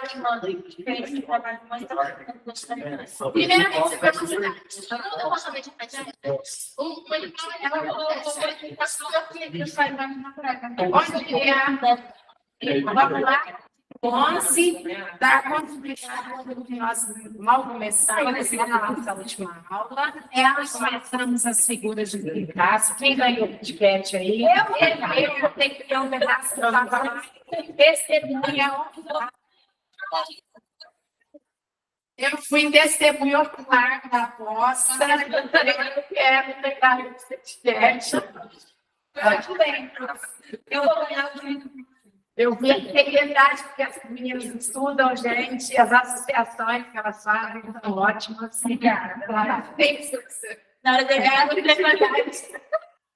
que manda, diferente do trabalho de mãe, então, primeiramente, você pode considerar. Eu posso fazer de ela vamos lá. 11, dar continuidade que nós mal começamos na nossa última aula. Nós começamos as figuras de Picasso. Quem ganhou o ticket aí? Eu tenho que ter um pedaço da testemunha. Eu fui testemunha ocular da aposta. Eu quero pegar o ticket. Eu vou ganhar o eu vi a secretaria, porque as meninas estudam, gente, as associações que elas fazem são ótimas. Obrigada. Na hora de ganhar,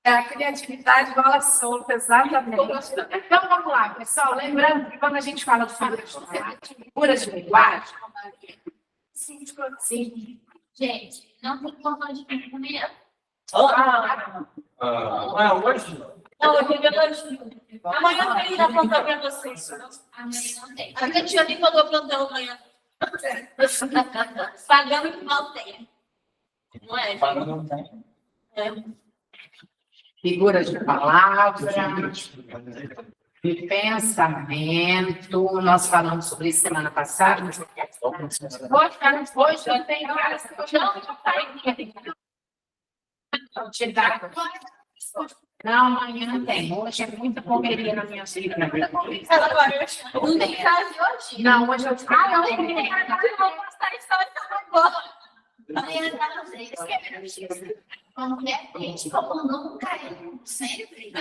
a criatividade bola solta, exatamente. Então, vamos lá, pessoal. Lembrando que quando a gente fala de figuras de linguagem, sim. Gente, não tem forma de comer. Hoje? Não, eu queria hoje. Amanhã tem na plantão para vocês. Amanhã não tem. A gente já nem mandou plantão amanhã. Pagando que mal tem. Não é? Pagando não tem. Figuras de palavra, de pensamento. Nós falamos sobre isso semana passada. Hoje eu tenho várias não, amanhã não tem. Hoje é muita correria na minha vida. Não tem casa hoje? Não, hoje eu tenho. Não tem casa. Eu vou postar história agora. Amanhã tá vocês. Como é, gente? Como nunca é. Sempre.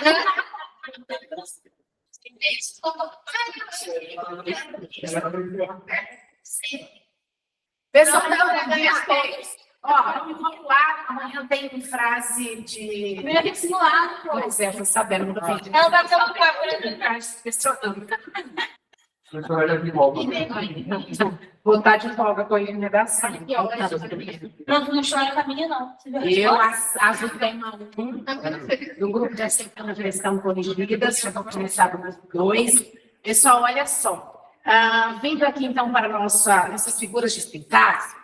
Pessoal, vamos lá, amanhã tem frase de. Primeiro tem que simular. Pois é, tô sabendo. Ela vai colocar Vou estar de folga com a redação. Pronto, não chora com a minha, não. Eu, as do tema 1, do grupo de aceitando gestão corrigidas, já vou começar no 2. Pessoal, olha só. Vindo aqui, então, para nossas figuras de sintaxe,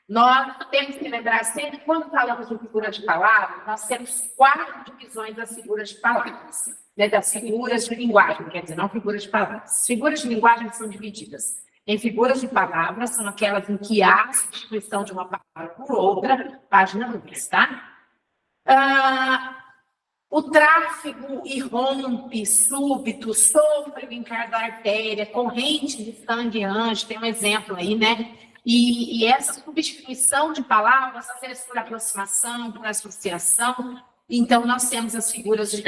nós temos que lembrar sempre, quando falamos de figura de palavra, nós temos 4 divisões das figuras de palavras, né, das figuras de linguagem, quer dizer, não figuras de palavras. Figuras de linguagem são divididas em figuras de palavras, são aquelas em que há a substituição de uma palavra por outra, página 2, tá? O tráfego irrompe, súbito, sofre o encargo da artéria, corrente de sangue anjo, tem um exemplo aí, né? E essa substituição de palavras, às vezes por aproximação, por associação, então nós temos as figuras de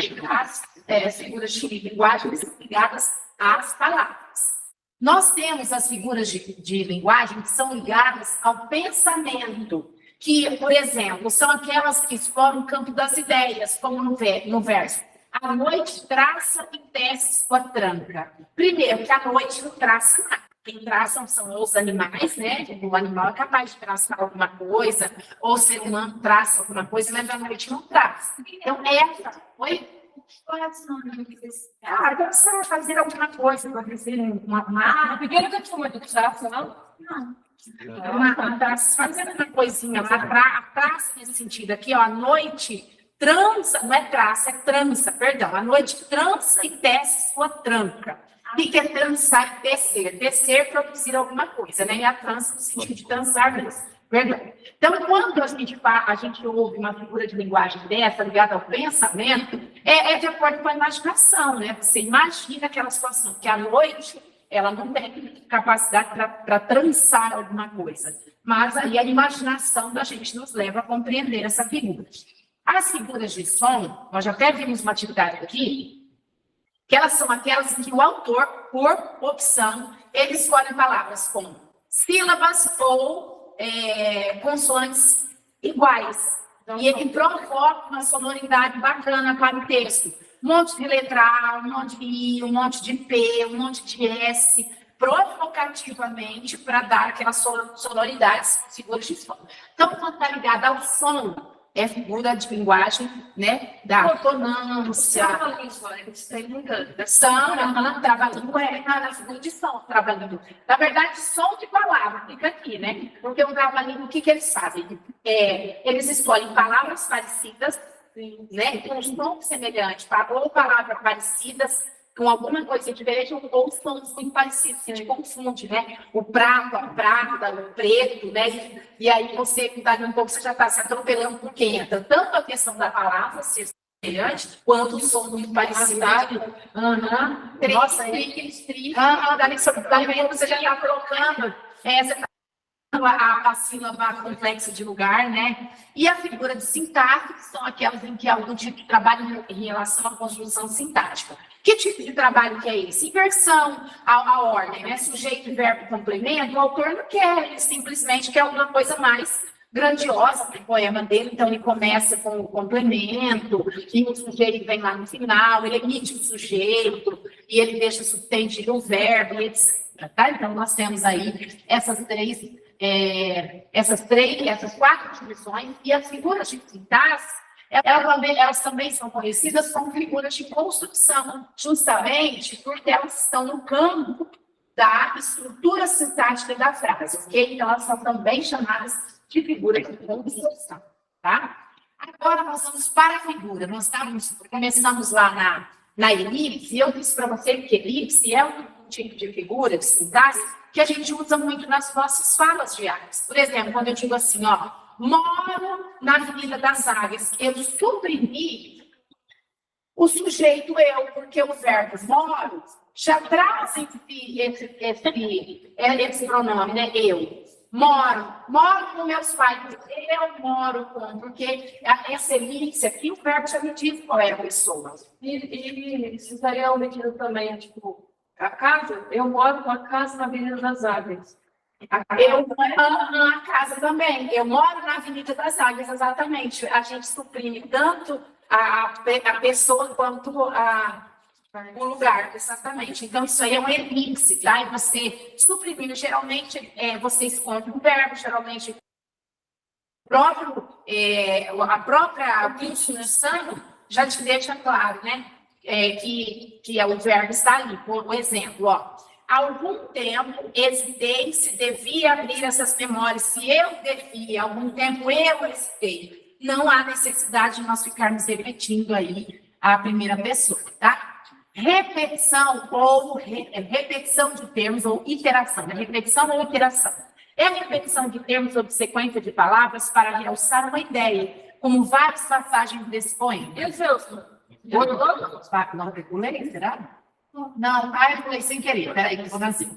linguagem ligadas às palavras. Nós temos as figuras de linguagem que são ligadas ao pensamento, que, por exemplo, são aquelas que exploram o campo das ideias, como no verso. A noite traça e tece sua tranca. Primeiro, que a noite não traça nada. Quem traçam são os animais, né? O animal é capaz de traçar alguma coisa, ou o ser humano traça alguma coisa, mas a noite não traça. Então, essa foi... então você vai fazer alguma coisa, vai fazer uma pequena que tu de traço, não? Não. Fazendo uma coisinha, a traça nesse sentido aqui, ó, a noite trança, não é traça, é trança, perdão. A noite trança e tece sua tranca. O que é trançar e tecer? Tecer, produzir alguma coisa, né? E a trança no sentido de dançar mesmo. Verdade. Então, quando a gente ouve uma figura de linguagem dessa, ligada ao pensamento, é de acordo com a imaginação, né? Você imagina aquela situação, que à noite ela não tem capacidade para trançar alguma coisa. Mas aí a imaginação da gente nos leva a compreender essa figura. As figuras de som, nós já até vimos uma atividade aqui, que elas são aquelas em que o autor, por opção, ele escolhe palavras com sílabas ou consoantes iguais. E ele provoca uma sonoridade bacana para o texto. Um monte de letra A, um monte de I, um monte de P, um monte de S, provocativamente para dar aquelas sonoridades figuras de som. Então, quando está ligado ao som, é figura de linguagem, né, da consonância. São, trava-língua é na figura de som, trava-língua. Na verdade, som de palavra, fica aqui, né? Porque o trava-língua, o que eles fazem? Eles escolhem palavras parecidas, né, com sons semelhantes, ou palavras parecidas, com alguma coisa diferente, ou sons muito parecidos, que te confunde, né? O prato, a prata, o preto, né? E aí você, dali um pouco, você já está se atropelando por quem entra. Tanto a questão da palavra ser semelhante, quanto o som muito parecido. Nossa, dali um pouco você já está colocando, você está a sílaba complexa de lugar, né? E a figura de sintaxe, que são aquelas em que há algum tipo de trabalho em relação à construção sintática. Que tipo de trabalho que é esse? Inversão à ordem, né? Sujeito, verbo, complemento. O autor não quer, ele simplesmente quer alguma coisa mais grandiosa para o poema dele. Então, ele começa com o complemento, e o sujeito vem lá no final, ele emite o sujeito, e ele deixa subtendido o verbo, e etc. Tá? Então, nós temos aí essas quatro divisões, e as figuras de sintaxe, elas também são conhecidas como figuras de construção, justamente porque elas estão no campo da estrutura sintática da frase, ok? Então, elas são também chamadas de figuras de construção, tá? Agora, nós vamos para a figura. Nós começamos lá na elipse, e eu disse para você que elipse é um tipo de figura de sintaxe que a gente usa muito nas nossas falas diárias. Por exemplo, quando eu digo assim, ó, moro na Avenida das Águias, eu suprimi o sujeito eu, porque o verbo moro já traz esse pronome, né? Eu. Moro com meus pais, eu moro com, porque essa elipse aqui, o verbo já me diz qual é a pessoa. E isso estaria omitido também, tipo, a casa? Eu moro com a casa na Avenida das Águias. Eu moro na casa também. Eu moro na Avenida das Águias, exatamente. A gente suprime tanto a pessoa quanto o lugar, exatamente. Então, isso aí é um elipse, tá? E você suprimindo, geralmente, você esconde o verbo, geralmente, a própria construção já te deixa claro, né? Que o verbo está ali. Por exemplo, ó. Há algum tempo hesitei se devia abrir essas memórias. Se eu devia, há algum tempo eu hesitei. Não há necessidade de nós ficarmos repetindo aí a primeira pessoa, tá? Repetição repetição de termos ou iteração. Repetição ou iteração. É a repetição de termos ou de sequência de palavras para realçar uma ideia, como várias passagens desse poema. E o seu? Não regulei, será? Não, eu falei sem querer, peraí, que eu vou fazer.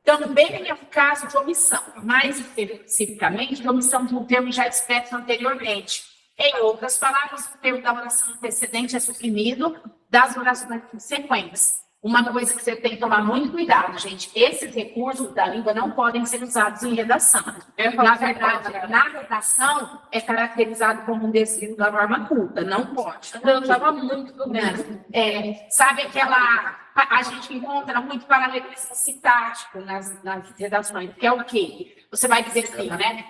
Também é um caso de omissão, mais especificamente, de omissão de um termo já expresso anteriormente. Em outras palavras, o termo da oração antecedente é suprimido das orações subsequentes. Uma coisa que você tem que tomar muito cuidado, gente, esses recursos da língua não podem ser usados em redação. Na verdade, na redação é caracterizado como um desvio da norma culta, não pode. Eu estava muito do mesmo. Sabe a gente encontra muito paralelismo sintático nas redações, que é o quê? Você vai dizer assim, né?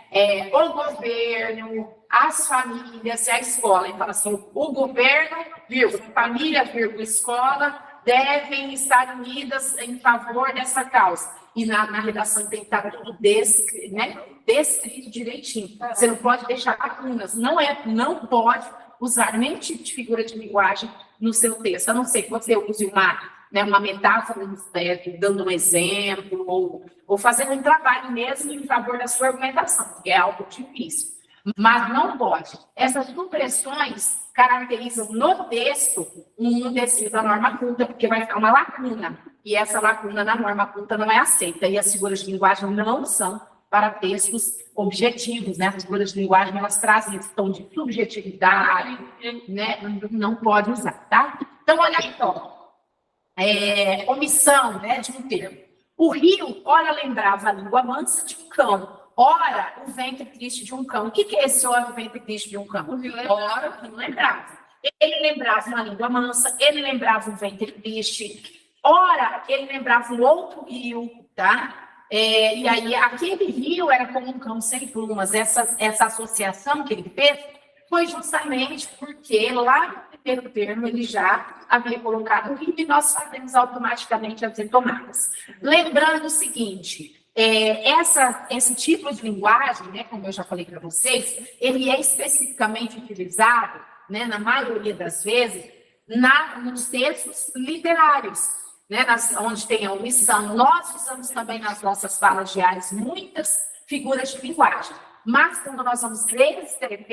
O governo, as famílias e a escola. Então, assim, o governo, vírgula, família, vírgula, escola, devem estar unidas em favor dessa causa. E na redação tem que estar tudo descrito direitinho. Você não pode deixar lacunas. Não pode usar nenhum tipo de figura de linguagem no seu texto, a não ser que você use uma metáfora, dando um exemplo, ou fazendo um trabalho mesmo em favor da sua argumentação, que é algo difícil. Mas não pode. Essas supressões caracterizam no texto um desvio da norma culta, porque vai ficar uma lacuna. E essa lacuna na norma culta não é aceita. E as figuras de linguagem não são para textos objetivos, né? As figuras de linguagem, elas trazem esse tom de subjetividade, né? Não pode usar, tá? Então, olha aí, omissão, né, de um termo. O rio, ora, lembrava a língua mansa de um cão. Ora, o ventre triste de um cão. O que é esse ora, o ventre triste de um cão? Ora, o rio lembrava. Ele lembrava uma língua mansa, ele lembrava um ventre triste. Ora, ele lembrava um outro rio, tá? E aí, aquele rio era como um cão sem plumas. Essa associação que ele fez foi justamente porque lá no primeiro termo ele já havia colocado o rio e nós sabemos automaticamente as retomadas. Lembrando o seguinte, esse tipo de linguagem, né, como eu já falei para vocês, ele é especificamente utilizado, né, na maioria das vezes, nos textos literários, né, onde tem a omissão. Nós usamos também nas nossas falas diárias muitas figuras de linguagem, mas quando nós vamos escrever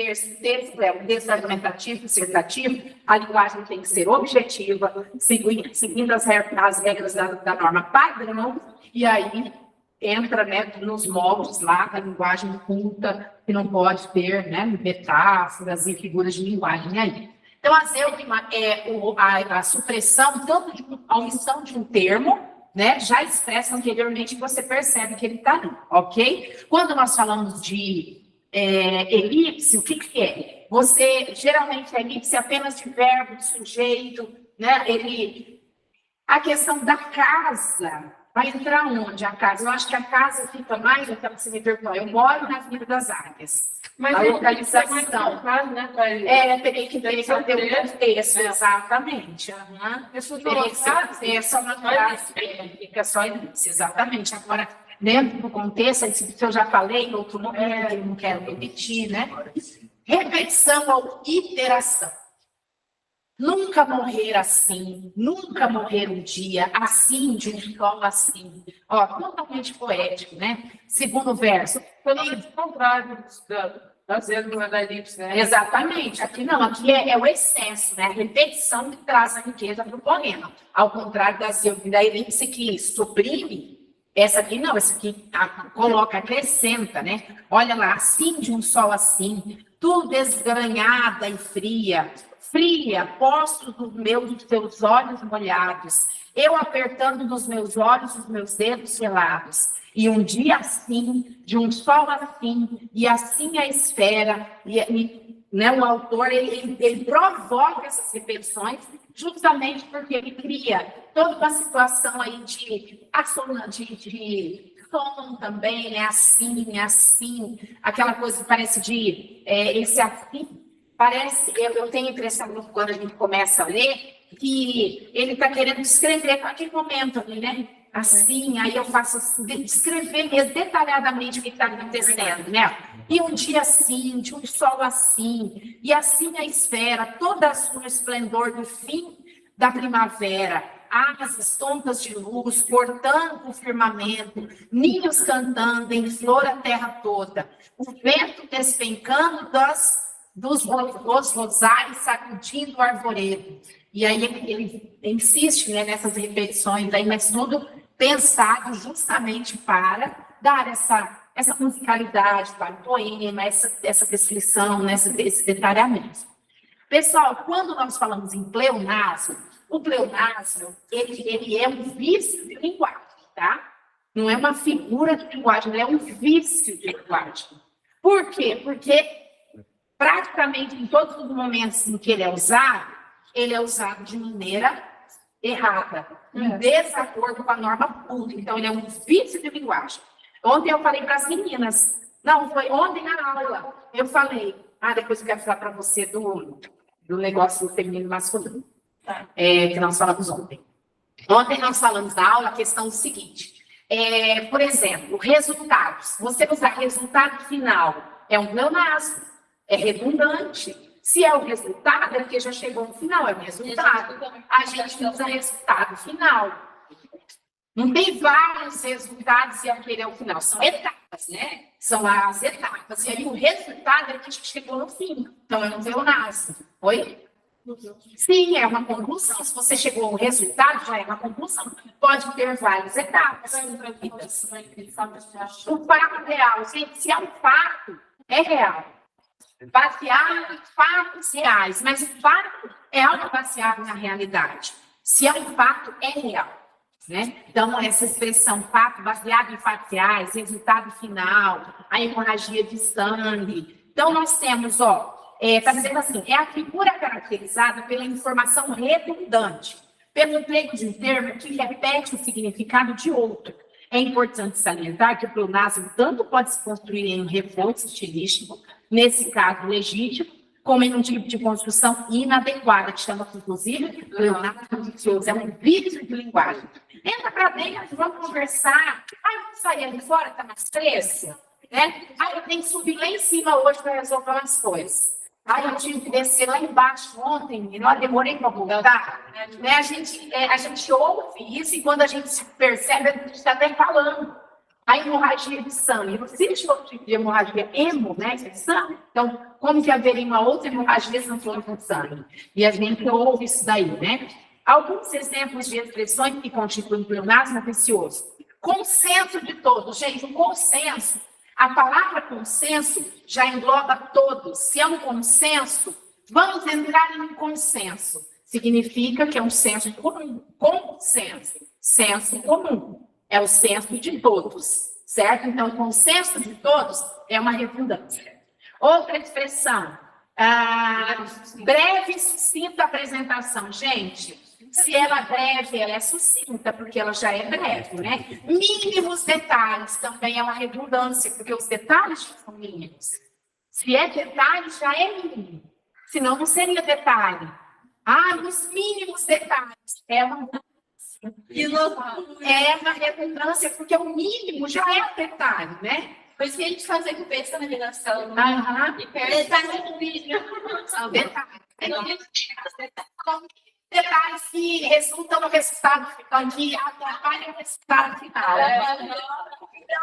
texto argumentativo, dissertativo, a linguagem tem que ser objetiva, seguindo as regras da norma padrão, e aí entra, né, nos moldes lá da linguagem culta, que não pode ter, né, metáforas e figuras de linguagem aí. Então, a zêugma é a supressão, tanto a omissão de um termo, né, já expressa anteriormente, que você percebe que ele está ali, ok? Quando nós falamos de elipse, o que é? Geralmente, a elipse é apenas de verbo, de sujeito, né? A questão da casa vai entrar onde? A casa. Eu acho que a casa fica mais, então você me perguntou, eu moro na Vila das Águias. Mas a localização, né? teria que ter o contexto, exatamente. Isso Teria que ser só natural, fica só elipse, exatamente. Agora, dentro do contexto, isso eu já falei em outro momento, eu não quero repetir, né? Repetição ou iteração. Nunca morrer assim, nunca morrer um dia assim, de um sol assim. Ó, totalmente poético, né? Segundo verso. Pelo contrário da zêgula da elipse, né? Exatamente. Aqui não, aqui é o excesso, né? A repetição que traz a riqueza para o poema. Ao contrário da zêgula da elipse, que suprime, essa aqui não, essa aqui coloca, acrescenta, né? Olha lá, assim de um sol assim, tu desgranhada e fria, posto dos teus olhos molhados, eu apertando nos meus olhos os meus dedos gelados, e um dia assim, de um sol assim, e assim a esfera, né, o autor, ele provoca essas repetições, justamente porque ele cria toda uma situação aí de som também, né, assim, aquela coisa que parece esse assim, parece, eu tenho a impressão que quando a gente começa a ler, que ele está querendo descrever aquele momento ali, né? Assim, aí eu faço assim, descrever mesmo detalhadamente o que está acontecendo, né? E um dia assim, de um sol assim, e assim a esfera, toda no esplendor do fim da primavera, asas tontas de luz, cortando o firmamento, ninhos cantando em flor a terra toda, o vento despencando dos rosais sacudindo o arvoredo. E aí ele insiste, né, nessas repetições, aí, mas tudo pensado justamente para dar essa musicalidade para o poema, essa descrição, né, esse detalhamento. Pessoal, quando nós falamos em pleonasmo, o pleonasmo, ele é um vício de linguagem, tá? Não é uma figura de linguagem, ele é um vício de linguagem. Por quê? Porque praticamente em todos os momentos em que ele é usado de maneira errada, em desacordo com a norma pública. Então, ele é um vício de linguagem. Ontem eu falei para as meninas, não, foi ontem na aula, eu falei, depois eu quero falar para você do negócio do feminino e masculino, que nós falamos ontem. Ontem nós falamos na aula a questão seguinte, por exemplo, resultados. Você usar resultado final é um pleonasmo, é redundante. Se é o resultado, é porque já chegou no final, é o resultado. A gente usa resultado final. Não tem vários resultados e aquele é o final. São etapas, né? São as etapas. E aí o resultado é que a gente chegou no fim. Então, é um pleonasmo. Oi? Sim, é uma conclusão. Se você chegou ao resultado, já é uma conclusão. Pode ter várias etapas. O fato real, gente, se é um fato, é real. Baseado em fatos reais, mas o fato é algo baseado na realidade. Se é um fato, é real, né? Então, essa expressão fato baseado em fatos reais, resultado final, a hemorragia de sangue. Então, nós temos, está dizendo assim, é a figura caracterizada pela informação redundante, pelo emprego de um termo que repete o significado de outro. É importante salientar que o pleonasmo tanto pode se construir em um reforço estilístico, nesse caso legítimo, como em um tipo de construção inadequada, que chama, inclusive, pleonasmo vicioso, é um vício de linguagem. Entra para dentro, vamos conversar. Vamos sair ali fora, está mais fresco, né? Eu tenho que subir lá em cima hoje para resolver umas coisas. Eu tive que descer lá embaixo ontem, e eu demorei para voltar. Né? A gente ouve isso e quando a gente se percebe, a gente está até falando. A hemorragia de sangue. Não existe outro tipo de hemorragia emo, né? De sangue. Então, como que haveria uma outra hemorragia se não for com sangue? E a gente ouve isso daí, né? Alguns exemplos de expressões que constituem pleonasmo vicioso. Consenso de todos. Gente, o consenso, a palavra consenso já engloba todos. Se é um consenso, vamos entrar em um consenso. Significa que é um senso comum. Consenso. Senso comum. É o senso de todos, certo? Então, o consenso de todos é uma redundância. Outra expressão, breve e sucinta apresentação. Gente, se ela é breve, ela é sucinta, porque ela já é breve, né? Mínimos detalhes também é uma redundância, porque os detalhes são mínimos. Se é detalhe, já é mínimo. Senão, não seria detalhe. Os mínimos detalhes é uma redundância, porque o mínimo já é detalhe, né? Por isso que a gente faz a cabeça na redação. Detalhe do vídeo. Detalhes que resultam no resultado final, que atrapalham o resultado final. Então,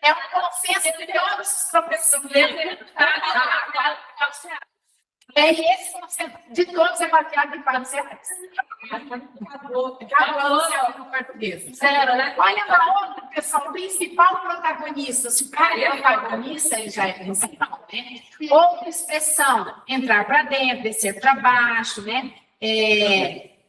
é um consenso de todos os professores. Esse conceito de todos é baseado em fatos reais. Acabou no português. Zero, né? Olha na outra, pessoal, o principal protagonista. Se o cara é protagonista, ele já é principal, né? Outra expressão, entrar para dentro, descer para baixo, né?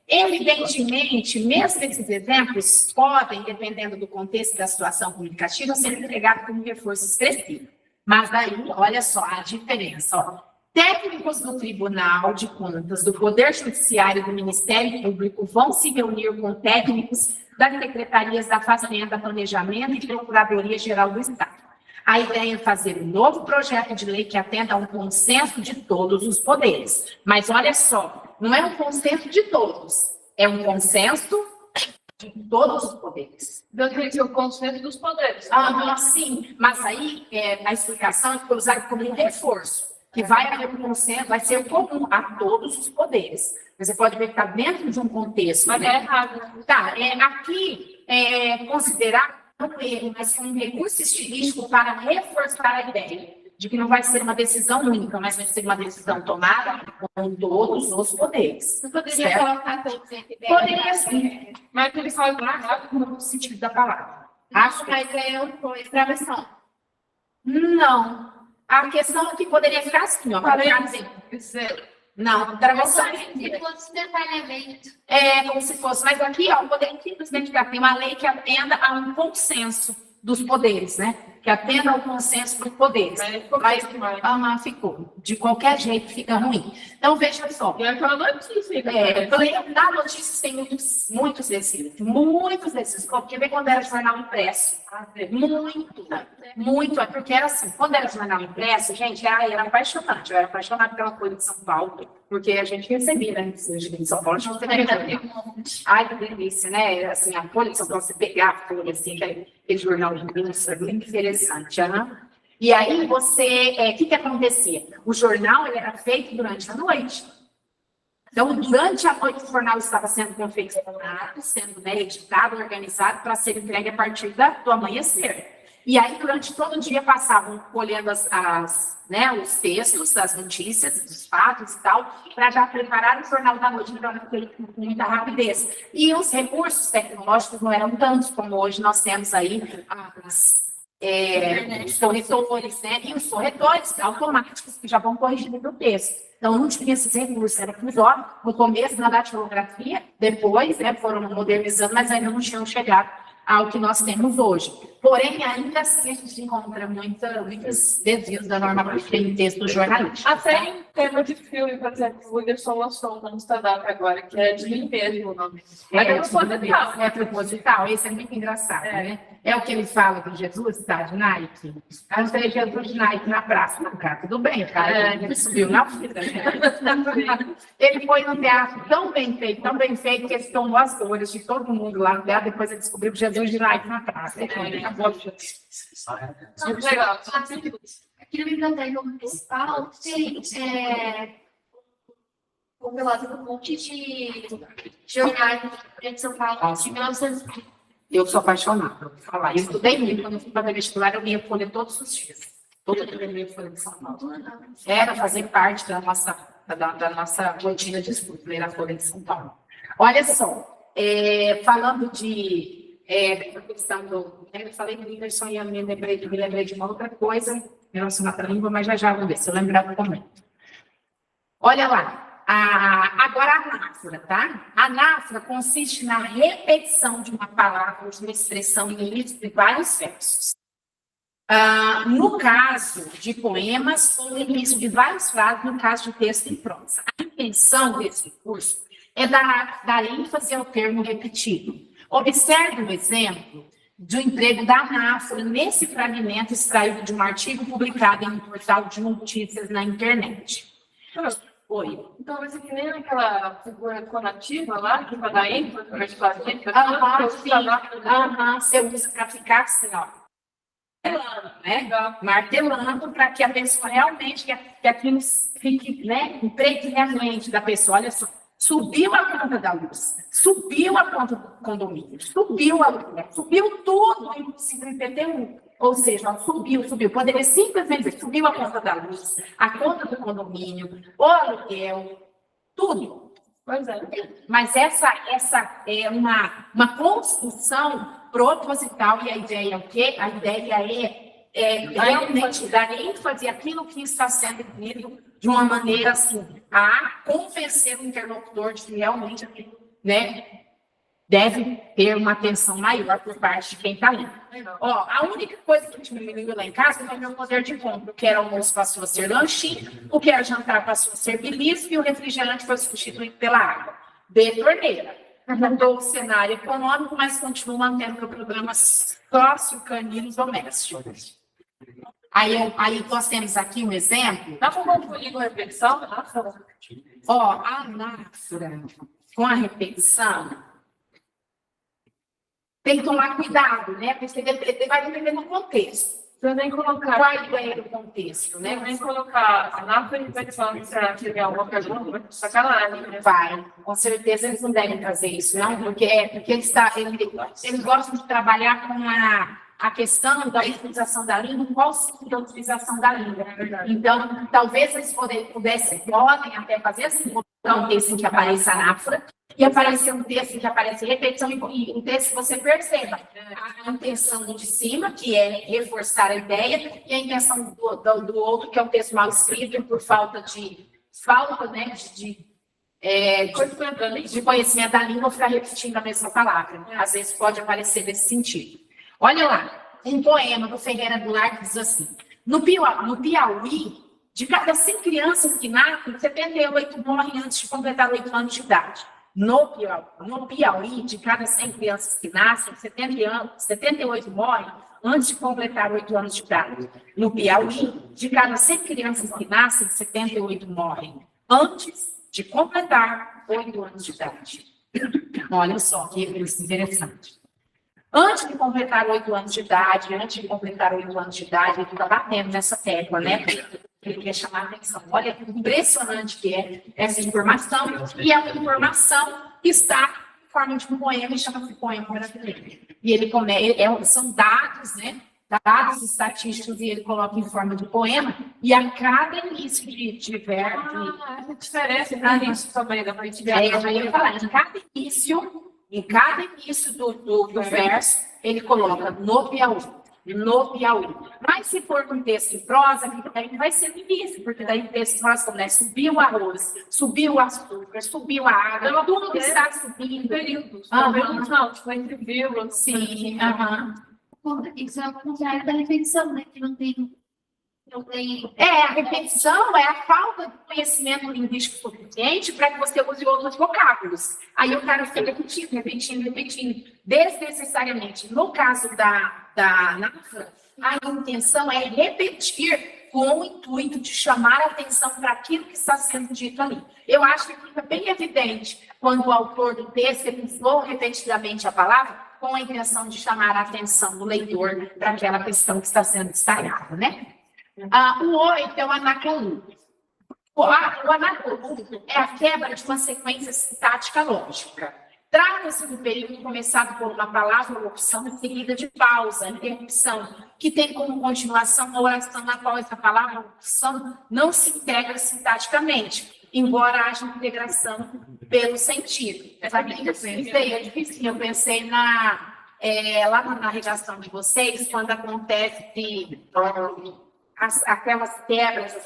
Evidentemente, mesmo esses exemplos podem, dependendo do contexto da situação comunicativa, ser empregados como reforço expressivo. Mas daí, olha só a diferença, ó. Técnicos do Tribunal de Contas, do Poder Judiciário e do Ministério Público vão se reunir com técnicos das Secretarias da Fazenda, Planejamento e Procuradoria-Geral do Estado. A ideia é fazer um novo projeto de lei que atenda a um consenso de todos os poderes. Mas olha só, não é um consenso de todos, é um consenso de todos os poderes. Então, tem que ser o consenso dos poderes. Sim, mas aí a explicação foi usada como um reforço. Que vai haver um consenso, vai ser comum a todos os poderes. Você pode ver que está dentro de um contexto. Mas né? é errado. Tá, aqui considerar um erro, mas um recurso estilístico para reforçar a ideia de que não vai ser uma decisão única, mas vai ser uma decisão tomada com todos os poderes. Não poderia certo? colocar todos entre Poderia sim, mas ele fala errado. no sentido da palavra. Acho que é uma expressão. Não. A questão é que poderia ficar assim, ó. Não, travessão. Como se fosse. Mas aqui, ó, poderia simplesmente ficar. Tem uma lei que atenda a um consenso dos poderes, né? Que atenda ao consenso dos poderes. Mas ficou. De qualquer jeito, fica ruim. Então, veja só. E aquela notícia. Na notícia tem muitos desses. Porque vê quando era jornal impresso. Muito. É porque era assim, quando era jornal impresso, gente, era apaixonante. Eu era apaixonada pela Folha de São Paulo, porque a gente recebia, né? Em São Paulo, a gente recebia. Ai, que delícia, né? Assim, a Folha de São Paulo, você pegar a folha, assim, aquele jornal de Minas, é muito interessante, né? E aí você, o que acontecia? O jornal ele era feito durante a noite. Então, durante a noite, o jornal estava sendo confeccionado, sendo editado, organizado para ser entregue a partir do amanhecer. E aí, durante todo o dia, passavam colhendo os textos, as notícias, os fatos e tal, para já preparar o jornal da noite com muita rapidez. E os recursos tecnológicos não eram tantos como hoje nós temos aí os corretores, né? E os corretores automáticos que já vão corrigindo o texto. Então, não tinha esses recursos, era tudo no começo na datilografia, depois foram modernizando, mas ainda não tinham chegado ao que nós temos hoje. Porém, ainda assim, a gente encontra muitos desvios da norma em texto jornalístico. Até em tema de filme, por exemplo, o Whindersson lançou no stand-up agora, que é de mim mesmo o nome. Mas é proposital. É proposital, esse é muito engraçado, né? É o que ele fala do Jesus, tá, de Nike. Aí você vê Jesus de Nike na praça, não, cara, tudo bem, cara, ele subiu na vida, né? Ele foi no teatro tão bem feito, que ele tomou as dores de todo mundo lá no teatro, depois ele descobriu Jesus de Nike na praça. Acabou. Muito legal. Aqui na biblioteca municipal tem compilado um monte de jornais de São Paulo de 1900. Eu sou apaixonada por falar. Eu estudei muito, quando eu fui fazer vestibular, eu ia folha todos os dias. Todo dia eu ia folha de São Paulo. Era fazer parte da nossa rotina de estudo, ler a folha de São Paulo. Olha só, falando da questão do... Eu falei do Whindersson e eu me lembrei de uma outra coisa relacionada à língua, mas já vou ver, se eu lembrar do momento. Olha lá. Agora a anáfora, tá? A anáfora consiste na repetição de uma palavra ou de uma expressão em limites de vários versos. No caso de poemas, ou no início de várias frases, no caso de texto em prosa. A intenção desse curso é dar ênfase ao termo repetido. Observe o exemplo do emprego da anáfora nesse fragmento extraído de um artigo publicado em um portal de notícias na internet. Oi. Então, vai ser que nem aquela figura conativa lá, que vai dar ênfase para as Você usa para ficar assim, ó. Martelando para que a pessoa realmente, que aquilo fique, né, impregne a mente da pessoa. Olha só, subiu a conta da luz, subiu a conta do condomínio, subiu a luz, subiu tudo em 51. Ou seja, subiu. Poderia simplesmente dizer, subiu a conta da luz, a conta do condomínio, o aluguel, tudo. Pois é. Mas essa é uma construção proposital, e a ideia é o quê? A ideia é realmente dar ênfase àquilo que está sendo dito de uma maneira assim, a convencer o interlocutor de que realmente aquilo, né, deve ter uma atenção maior por parte de quem está lendo. Ó, a única coisa que diminuiu lá em casa foi o meu poder de compra. O que era almoço passou a ser lanchinho, o que era jantar passou a ser belisco e o refrigerante foi substituído pela água de torneira. Mudou o cenário econômico, mas continua mantendo o programa sócio-caninos domésticos. Aí nós temos aqui um exemplo. Dá para confundir com a repetição? Ó, a anáfora com a repetição tem que tomar cuidado, né? Porque você vai depender do contexto. Você nem colocar. Qual a ideia do contexto, né? Nem colocar a anáfora e repetição, será que tem alguma pergunta? Sacanagem, né? Vai, com certeza eles não devem fazer isso, não, porque eles gostam de trabalhar com a questão da utilização da língua, qual o sentido da utilização da língua. Então, talvez eles podem até fazer assim, colocar um texto em que apareça anáfora, e aparecer um texto que aparece repetição, e um texto que você perceba a intenção do de cima, que é reforçar a ideia, e a intenção do outro, que é um texto mal escrito, por falta né, de conhecimento da língua, ficar repetindo a mesma palavra. Às vezes pode aparecer nesse sentido. Olha lá, um poema do Ferreira Goulart que diz assim: no Piauí, de cada 100 crianças que nascem, 78 morrem antes de completar 8 anos de idade. No Piauí, de cada 100 crianças que nascem, 78 morrem antes de completar 8 anos de idade. No Piauí, de cada 100 crianças que nascem, 78 morrem antes de completar 8 anos de idade. Olha só que interessante. Antes de completar 8 anos de idade, ele está batendo nessa tecla, né? Ele quer chamar a atenção. Olha que impressionante que é essa informação, e é uma informação que está em forma de um poema, e chama-se Poema Brasileiro. E ele são dados, né? Dados estatísticos, e ele coloca em forma de poema, e a cada início de verbo... essa diferença entre isso também, dá para a gente ver. Eu já ia falar, em cada início do verso, ele coloca no Piauí. Mas se for um texto em prosa, daí vai ser difícil, porque daí o texto em prosa, né? Subiu o arroz, subiu o açúcar, subiu a água, tudo está subindo. Períodos. Não, tipo, entre vírgulas. Sim, Isso é o contrário da repetição, né? Que não tem Não tem. A repetição é a falta de conhecimento linguístico suficiente para que você use outros vocábulos. Aí o cara fica repetindo, desnecessariamente. No caso da NAFA, a intenção é repetir com o intuito de chamar a atenção para aquilo que está sendo dito ali. Eu acho que fica bem evidente quando o autor do texto usou repetidamente a palavra com a intenção de chamar a atenção do leitor para aquela questão que está sendo destacada, né? O 8 é o anacoludo. O anacoludo é a quebra de uma sequência sintática lógica. Trata-se do período começado por uma palavra ou opção seguida de pausa, interrupção, que tem como continuação uma oração na qual essa palavra ou opção não se integra sintaticamente, embora haja integração pelo sentido. Eu pensei lá na redação de vocês, quando acontece aquelas quebras,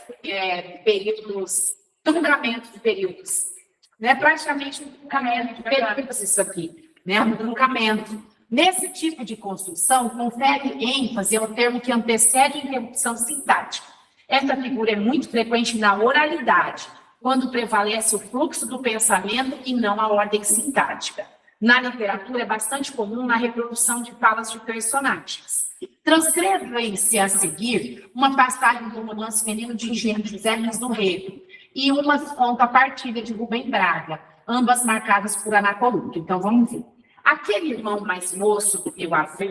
períodos, truncamentos de períodos. Né? Praticamente um truncamento de períodos, isso aqui, né? Um truncamento. Nesse tipo de construção, confere ênfase ao termo que antecede a interrupção sintática. Essa figura é muito frequente na oralidade, quando prevalece o fluxo do pensamento e não a ordem sintática. Na literatura, é bastante comum na reprodução de falas de personagens. Transcreve-se a seguir uma passagem do romance Menino de Engenho José Lins do Rego e uma conta a partida de Rubem Braga, ambas marcadas por anacoludo. Então, vamos ver. Aquele irmão mais moço do meu avô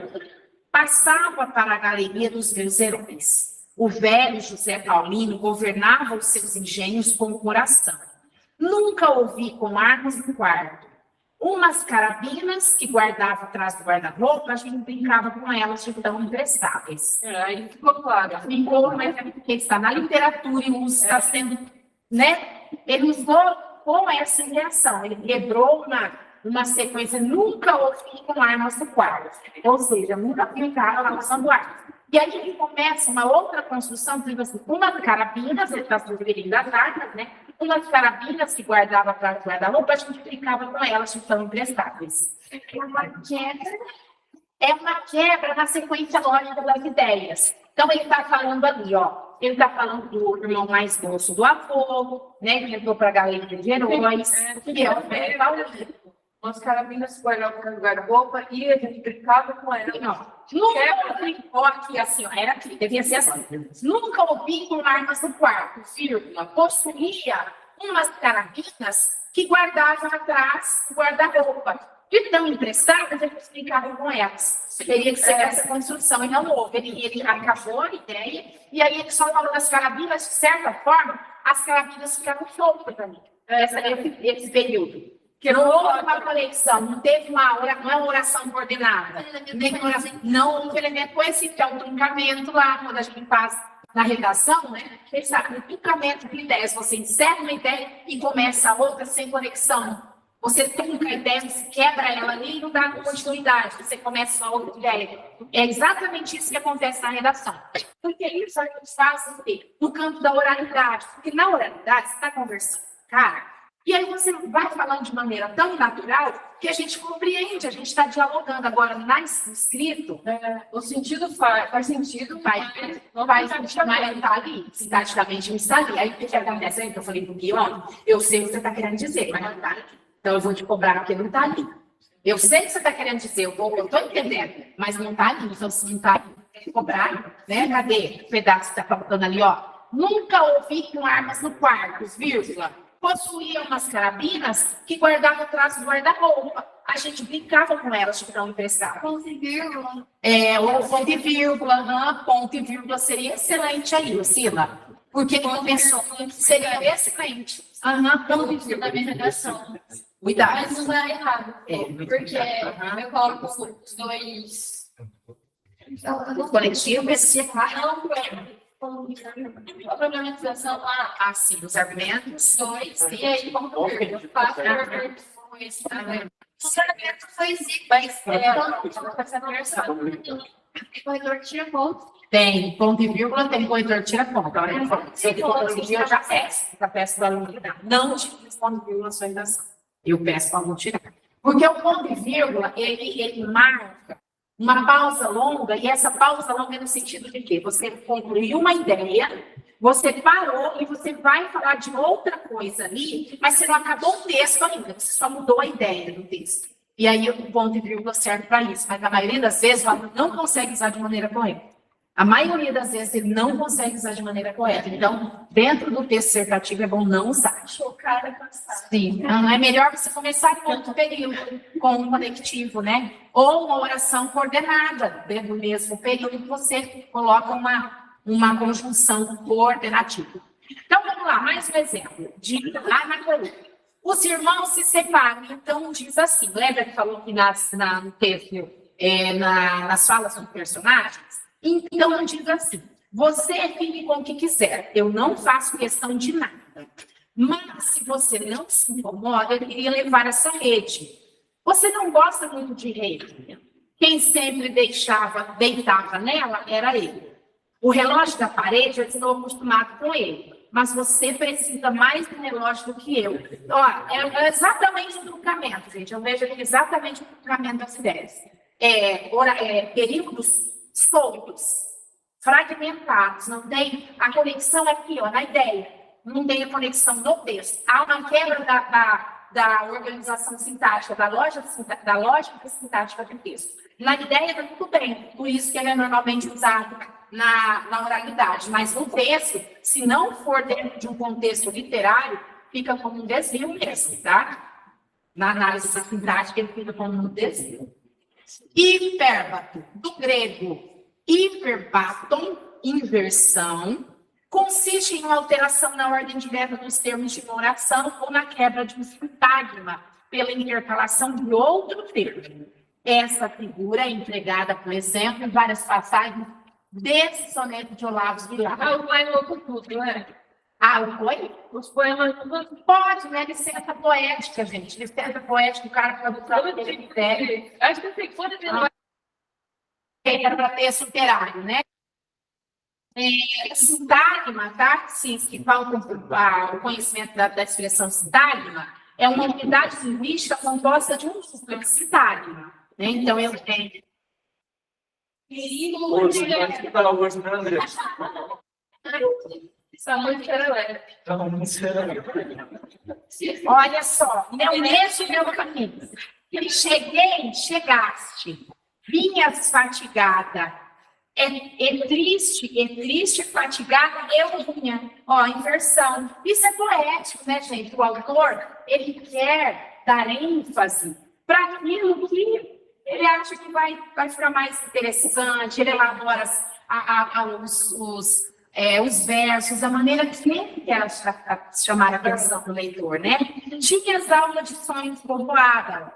passava para a galeria dos meus heróis. O velho José Paulino governava os seus engenhos com o coração. Nunca ouvi com armas no quarto. Umas carabinas que guardava atrás do guarda-roupa, a gente brincava com elas de tão imprestáveis. Aí ficou claro. Ficou, mas é porque está na literatura e o uso está sendo, né? Ele usou com essa reação, ele quebrou uma sequência, nunca ouvi com armas no quarto. Ou seja, nunca brincaram usando armas. E aí ele começa uma outra construção, tipo assim, umas carabinas, ele está sugerindo as armas, né? Umas carabinas que guardava atrás do guarda-roupa, a gente brincava com elas, que são imprestáveis. É uma quebra na sequência lógica das ideias. Então, ele está falando ali, ó. Ele está falando do irmão mais moço do avô, né? Que entrou para a galeria de heróis, que é o velho Paulino. Umas carabinas que guardavam no guarda-roupa e a gente brincava com elas. Nunca ouvi, ó, aqui, assim, ó, era aqui, devia ser assim. Nunca ouvi com armas no quarto, vírgula, possuía umas carabinas que guardava atrás do guarda-roupa. De tão emprestadas, a gente brincava com elas. Teria que ser essa construção, e não houve. Ele acabou a ideia, e aí ele só falou das carabinas, de certa forma, as carabinas ficaram soltas ali. Esse período. Que não houve uma conexão, não teve uma oração coordenada. Não houve elemento coercitivo, que é o truncamento lá, quando a gente faz na redação, né? Ele sabe, o truncamento de ideias, você encerra uma ideia e começa a outra sem conexão. Você trunca a ideia, você quebra ela ali e não dá continuidade, você começa uma outra ideia. É exatamente isso que acontece na redação. Porque isso a gente faz no campo da oralidade. Porque na oralidade, você está conversando, cara. E aí você vai falando de maneira tão natural que a gente compreende, a gente está dialogando. Agora, no escrito, O sentido faz sentido, faz sentido, mas não está ali. Sintaticamente não está ali. Aí o que acontece? Aí, eu falei pro Gui, ó, eu sei o que você está querendo dizer, mas não está ali. Então eu vou te cobrar porque não está ali. Eu sei o que você está querendo dizer, eu estou entendendo, mas não está ali. Então, se não está ali, tem que cobrar, né? Cadê o pedaço que está faltando ali, ó? Nunca ouvi com armas no quarto, vírgula. Possuía umas carabinas que guardava atrás do guarda-roupa. A gente brincava com elas de tão emprestada. Ponto e vírgula. O ponto e vírgula, ponto e vírgula seria excelente aí, Lucila. Porque ele pensou que seria excelente. Ponto e vírgula da minha redação. Cuidado. Mas não dá errado. Porque eu coloco os dois. O coletivo, esse A problematização lá, assim, os argumentos. dois, e aí ponto e vírgula. Faço com esse também. O tratamento foi zico, mas o corretor tira ponto. Tem ponto e vírgula, tem corretor tira ponto. Se ele for conseguir, eu já peço para o aluno tirar. Não utilize ponto e vírgula na sua redação. Eu peço para o aluno tirar. Porque o ponto e vírgula, ele marca uma pausa longa, e essa pausa longa é no sentido de que você concluiu uma ideia, você parou e você vai falar de outra coisa ali, mas você não acabou o texto ainda, você só mudou a ideia do texto. E aí o ponto e vírgula serve para isso, mas a maioria das vezes o aluno não consegue usar de maneira correta. A maioria das vezes ele não consegue usar de maneira correta. Então, dentro do texto dissertativo é bom não usar. Chocada, cansada. Sim, então é melhor você começar em outro período, com um conectivo, né? Ou uma oração coordenada, dentro do mesmo período, você coloca uma conjunção coordenativa. Então, vamos lá, mais um exemplo, lá na coluna. Os irmãos se separam, então diz assim, lembra que falou que no texto, nas falas dos personagens? Então diz assim, você fique com o que quiser, eu não faço questão de nada. Mas se você não se incomoda, eu queria levar essa rede. Você não gosta muito de rede. Quem sempre deitava nela era ele. O relógio da parede, eu estou acostumado com ele. Mas você precisa mais do relógio do que eu. Ó, é exatamente o truncamento, gente. Eu vejo exatamente o truncamento das ideias. Períodos soltos, fragmentados, não tem a conexão aqui, ó, na ideia. Não tem a conexão no texto. Há uma quebra da organização sintática, da lógica sintática do texto. Na ideia está tudo bem, por isso que ele é normalmente usado na oralidade. Mas no texto, se não for dentro de um contexto literário, fica como um desvio mesmo, tá? Na análise sintática, ele fica como um desvio. Hipérbato, do grego hiperbaton, inversão, consiste em uma alteração na ordem direta dos termos de uma oração ou na quebra de um sintagma pela intercalação de outro termo. Essa figura é empregada, por exemplo, em várias passagens desse soneto de Olavo Bilac. O poema com tudo, não é? O foi? Os poemas Pode, né? Licença poética, gente. Licença poética, o cara pode usar o que ele quiser. acho que tem que pode ter Era para texto literário, né? Sintagma, tá? Que fala o conhecimento da expressão sintagma, é uma unidade linguística composta de um sintagma. Né? Então, eu tenho. Hoje, vai ficar hoje, né, André? essa música era leve. Então, não sei. Olha só, meu mesmo meu caminho. Chegaste, vinhas fatigada. É triste, fatigada, eu vinha. Ó, inversão. Isso é poético, né, gente? O autor, ele quer dar ênfase para aquilo que ele acha que vai ficar mais interessante, ele elabora os versos, a maneira que ele quer chamar a atenção do leitor, né? Tinha as aulas de sonhos povoadas.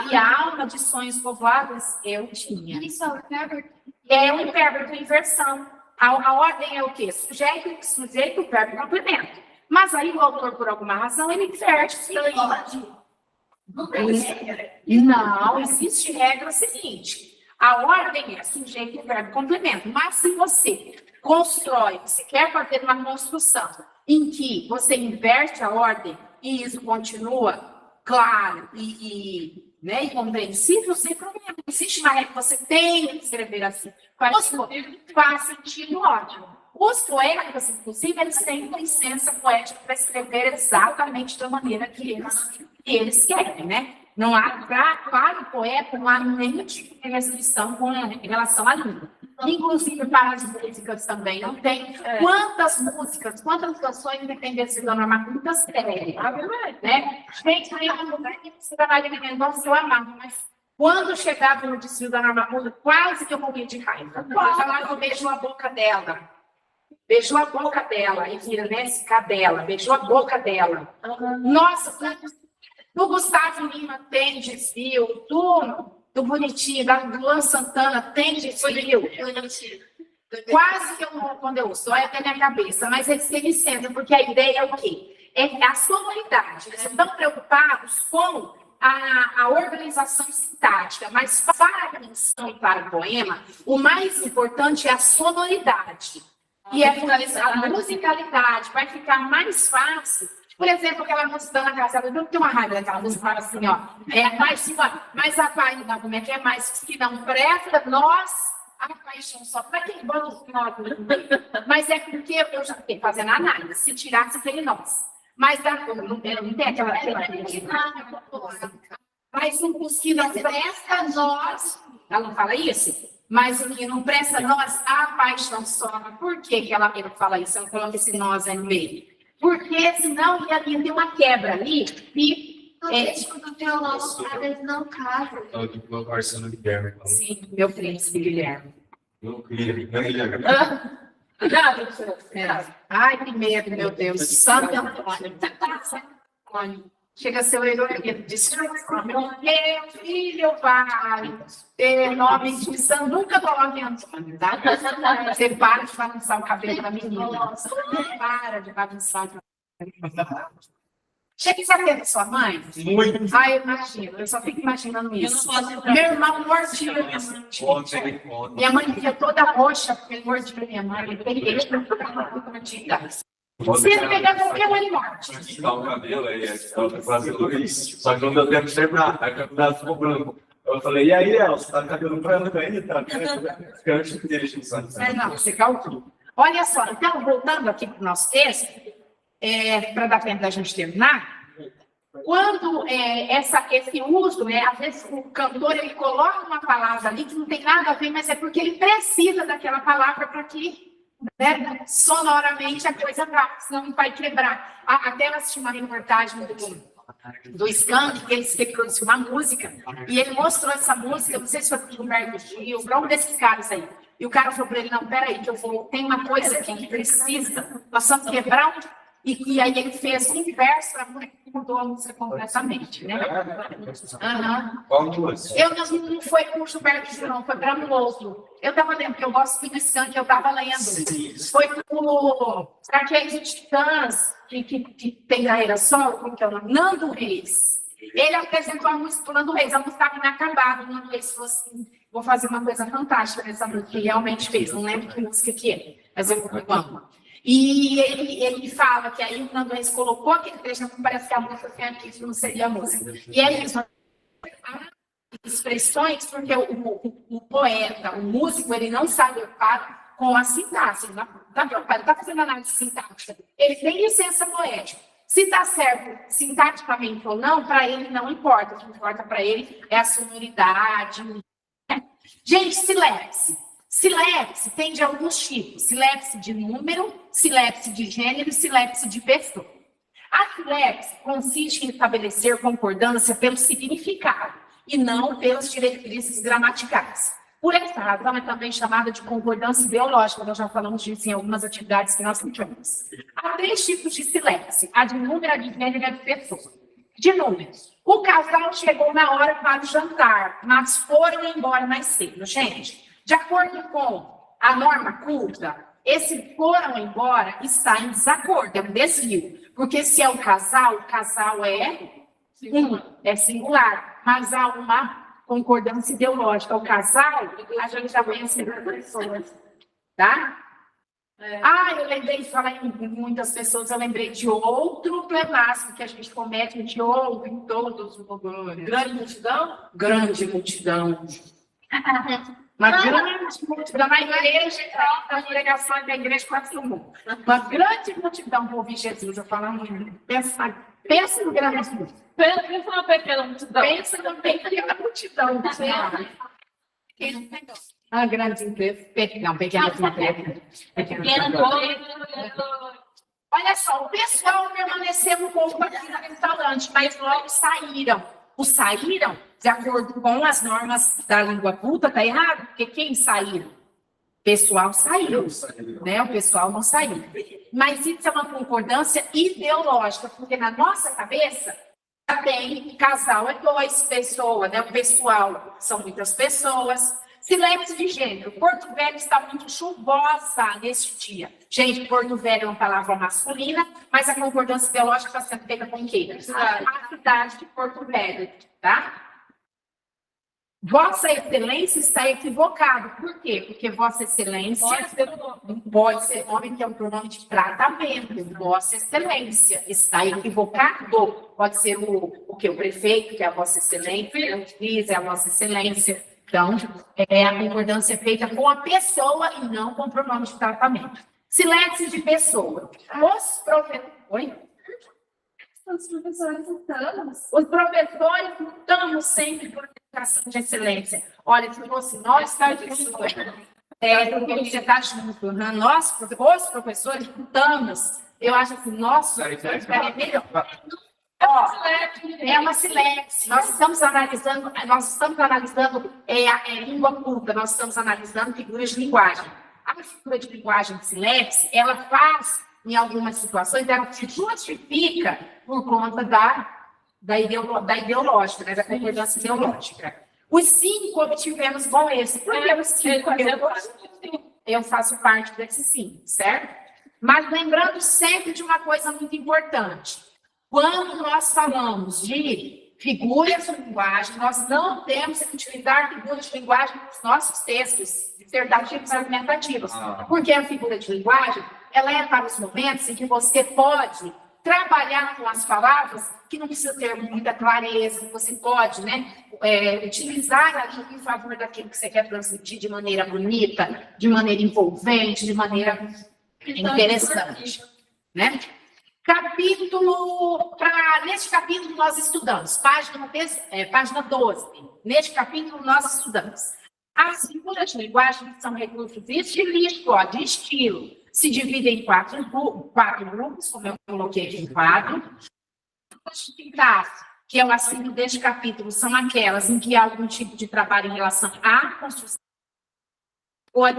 E a alma de sonhos povoados eu tinha. Isso é o Herbert. É um verbo de inversão. A ordem é o quê? Sujeito, verbo, complemento. Mas aí o autor, por alguma razão, ele inverte. Não, existe regra seguinte. A ordem é sujeito, verbo, complemento. Mas se você você quer fazer uma construção em que você inverte a ordem e isso continua claro e compreensível, sem problema. Existe uma regra que você tem que escrever assim. Faz sentido, ótimo. Os poetas, inclusive, eles têm licença poética para escrever exatamente da maneira que eles querem, né? Não há, para o poeta, não há nenhum tipo de restrição em relação à língua. Inclusive para as músicas também. Não tem quantas músicas, quantas canções dependem desse norma, muitas séries, né? Gente, tem uma lugar que você vai de Mendonça, eu amava, mas quando chegava no desfile da Norma Pura, quase que eu morri de raiva. Ela beijou a boca dela. Beijou a boca dela, e vira, né? Esse cadela, beijou a boca dela. Nossa, do Gustavo Lima tem desfile, do Bonitinho, do Luan Santana tem desfile. Quase que eu morro quando eu ouço, olha até minha cabeça, mas eles têm licença, porque a ideia é o quê? É a sonoridade. Eles estão preocupados com a organização sintática, mas para a canção e para o poema, o mais importante é a sonoridade. E a musicalidade vai ficar mais fácil Por exemplo, aquela música na casa, eu não tenho uma raiva daquela música, fala assim, ó, mas a pai, não, como é que é? Mais que não presta, nós, a paixão só. Para que vamos nós? Mas é porque eu já fiquei fazendo análise, se tirasse, seria nós. Mas não tem aquela. Mas os que não presta, nós. Ela não fala isso? Mas o que não presta, nós, a paixão só. Por que que ela fala isso? Ela coloca esse nós aí no meio. Porque senão ia ter uma quebra ali e. No disco do violão, às vezes não casa. Meu parceiro Guilherme. Sim, meu príncipe Guilherme. Meu Guilherme. Ai, que medo, meu Deus. Santo Antônio. Chega a ser o herói disse: meu filho vai ter nome de santo. Nunca coloque Antônio, tá? Você para de bagunçar o cabelo da menina. Para de bagunçar o cabelo. Chega a ter sua mãe? Muito. Ai, eu imagino. Eu só fico imaginando isso. Meu irmão mordia minha mãe. Ontem. Minha mãe fica toda roxa porque ele mordia minha mãe. Ele você pegar qualquer um, ele morte. Tá o cabelo aí, tá fazendo isso. Só que não deu tempo de terminar. Aí o cabelo ficou branco. Eu falei, e aí, Elcio, tá com cabelo branco ainda? Tá? Canto dele, Não, você calcula. Olha só, então, voltando aqui para o nosso texto, para dar tempo da gente terminar, quando esse uso, às vezes o cantor ele coloca uma palavra ali que não tem nada a ver, mas é porque ele precisa daquela palavra para que sonoramente a coisa vá, senão vai quebrar. Até eu assisti uma reportagem do Skank, que ele produziu uma música, e ele mostrou essa música, não sei se foi o Gilberto Gil, um desses caras aí. E o cara falou para ele, não, peraí, que tem uma coisa aqui que precisa, nós vamos quebrar e aí ele fez o inverso para mudou a música completamente, né? Qual duas? Eu não foi com o Gilberto Gil, não, foi para um outro. Eu estava lendo, porque eu gosto do Skank, eu estava lendo. Foi com o Aqueles Titãs, que tem carreira solo, como que é o nome? Nando Reis. Ele apresentou a música do Nando Reis, a música estava inacabada. O Nando Reis falou assim: vou fazer uma coisa fantástica nessa música, que ele realmente fez. Não lembro que música que é, mas eu amo. E ele fala que aí o Nando Reis colocou aquele trecho, parece que a música tem aqui, que não seria a música. E é isso. Expressões, porque o poeta, o músico, ele não sabe ocupar com a sintaxe. Ele não está fazendo análise sintática. Ele tem licença poética. Se está certo sintaticamente ou não, para ele não importa. O que importa para ele é a sonoridade. Gente, silepse. Silepse tem de alguns tipos. Silepse de número, silepse de gênero e silepse de pessoa. A silepse consiste em estabelecer concordância pelo significado e não pelas diretrizes gramaticais. Por essa razão, é também chamada de concordância ideológica. Nós já falamos disso em algumas atividades que nós temos. Há 3 tipos de silepse: a de número, a de gênero e a de pessoa. De número, o casal chegou na hora para o jantar, mas foram embora mais cedo. Gente, de acordo com a norma culta, esse foram embora está em desacordo, é um desvio. Porque se é o casal é singular, mas há uma concordância ideológica. O casal, a gente já conhece pessoas, tá? Eu lembrei de falar em muitas pessoas, eu lembrei de outro pleonasmo que a gente comete de ouro em todos os lugares. Grande multidão? Grande multidão. Uma grande multidão na igreja, na pregação da igreja quase todo mundo. Uma grande multidão para ouvir Jesus. Eu falo, pensa no grande multidão. Pensa na pequena multidão. Pensa na pequena multidão. A grande multidão. Pequena multidão. Olha só, o pessoal permaneceu um pouco aqui no restaurante, mas logo saíram. O saíram, de acordo com as normas da língua culta, está errado, porque quem saiu? O pessoal saiu, né? O pessoal não saiu. Mas isso é uma concordância ideológica, porque na nossa cabeça já tem casal é 2 pessoas, né? O pessoal são muitas pessoas. Silepse de gênero. Porto Velho está muito chuvosa neste dia. Gente, Porto Velho é uma palavra masculina, mas a concordância ideológica está sendo feita com quem? A cidade de Porto Velho, tá? Vossa Excelência está equivocado. Por quê? Porque Vossa Excelência pode ser nome que é um pronome de tratamento. Vossa Excelência está equivocado. Pode ser o que? O prefeito, que é a Vossa Excelência, o juiz é a Vossa Excelência. Então, a concordância é feita com a pessoa e não com o pronome de tratamento. Silêncio de pessoa. Os professores... Oi? Os professores estamos. Os professores lutamos sempre por educação de excelência. Olha, se fosse nós, tá difícil. Porque você está junto, né? Nós, os professores, lutamos. Eu acho que nós, é melhor. Ó, é uma silêncio. Nós estamos analisando a língua culta, nós estamos analisando figuras de linguagem. A figura de linguagem de silêncio, ela faz, em algumas situações, ela se justifica por conta da ideológica, né, da concordância ideológica. Os 5 obtivemos com esse. Por que os 5? Eu faço parte desses 5, certo? Mas lembrando sempre de uma coisa muito importante. Quando nós falamos de figuras de linguagem, nós não temos que utilizar figuras de linguagem nos nossos textos dissertativos e argumentativos. Porque a figura de linguagem, ela é para os momentos em que você pode trabalhar com as palavras que não precisa ter muita clareza, você pode, né, utilizar ali em favor daquilo que você quer transmitir de maneira bonita, de maneira envolvente, de maneira interessante, né? Neste capítulo nós estudamos, página 12. Neste capítulo nós estudamos. As figuras de linguagem são recursos estilísticos, de estilo. Se dividem em 4 grupos, como eu coloquei aqui em quadro. Que é o assino deste capítulo, são aquelas em que há algum tipo de trabalho em relação à construção ou à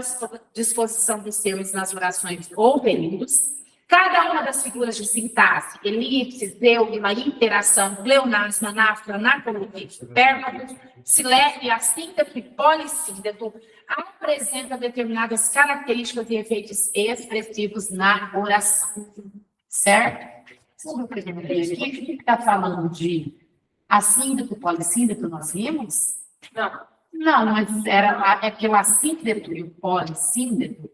disposição dos termos nas orações ou períodos. Cada uma das figuras de sintaxe, elipse, zeugma, interação, pleonasmo, anáfora, anacoluído, pérfado, siléfio, assínteto e polissínteto apresenta determinadas características e efeitos expressivos na oração. Certo? Sobre o primeiro aqui, que está falando de assínteto, polissínteto, nós vimos? Não. Não, mas é porque o assínteto e o polissínteto.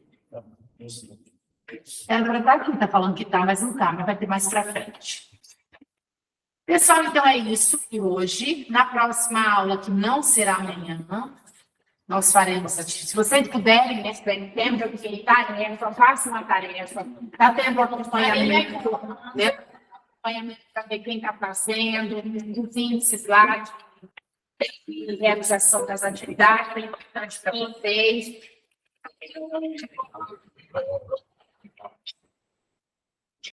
É verdade que está falando que está, mas não está, mas vai ter mais para frente. Pessoal, então é isso que hoje, na próxima aula, que não será amanhã, nós faremos, se vocês puderem, né, se tiverem tempo de tarefa, façam uma tarefa, está tendo acompanhamento, né? Acompanhamento para ver quem está fazendo, os índices lá de realização das atividades, é importante para vocês.